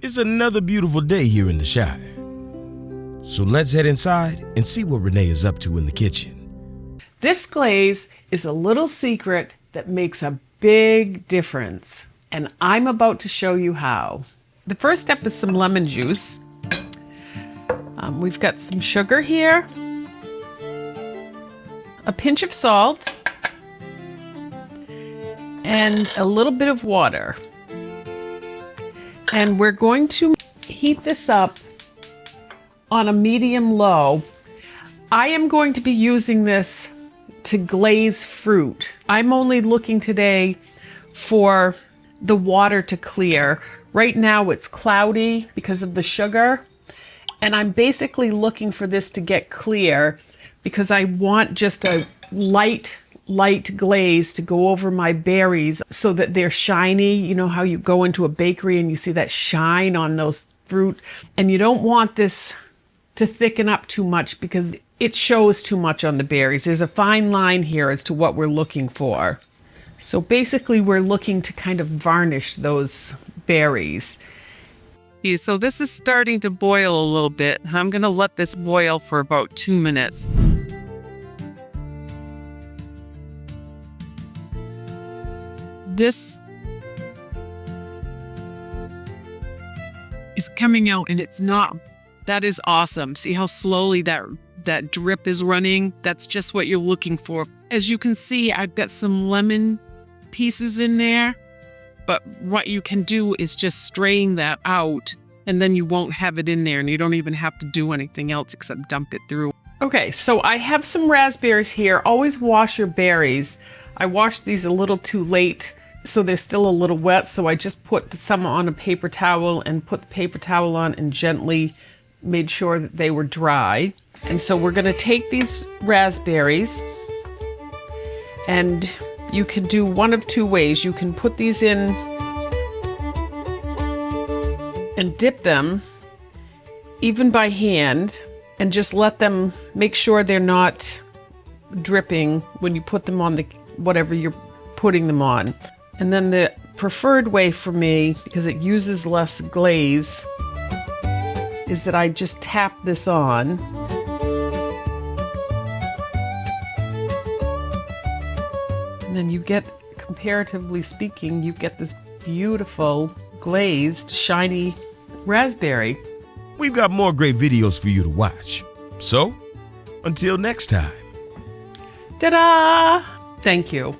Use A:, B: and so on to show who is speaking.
A: It's another beautiful day here in the Shire. So let's head inside and see what Renee is up to in the kitchen.
B: This glaze is a little secret that makes a big difference, and I'm about to show you how. The first step is some lemon juice. We've got some sugar here, a pinch of salt, and a little bit of water. And we're going to heat this up on a medium-low. I am going to be using this to glaze fruit. I'm only looking today for the water to clear. Right now it's cloudy because of the sugar, and I'm basically looking for this to get clear because I want just a light glaze to go over my berries so that they're shiny. You know how you go into a bakery and you see that shine on those fruit, and you don't want this to thicken up too much because it shows too much on the berries. There's a fine line here as to what we're looking for. So basically we're looking to kind of varnish those berries.
C: So this is starting to boil a little bit. I'm going to let this boil for about 2 minutes. This is coming out and it's not. That is awesome. See how slowly that drip is running? That's just what you're looking for. As you can see, I've got some lemon pieces in there, but what you can do is just strain that out and then you won't have it in there and you don't even have to do anything else except dump it through.
B: Okay, so I have some raspberries here. Always wash your berries. I washed these a little too late, so they're still a little wet, so I just put some on a paper towel and put the paper towel on and gently made sure that they were dry. And so we're going to take these raspberries, and you can do one of two ways. You can put these in and dip them, even by hand, and just let them, make sure they're not dripping when you put them on the whatever you're putting them on. And then the preferred way for me, because it uses less glaze, is that I just tap this on. And then you get, comparatively speaking, you get this beautiful glazed, shiny raspberry.
A: We've got more great videos for you to watch. So, until next time.
B: Ta-da! Thank you.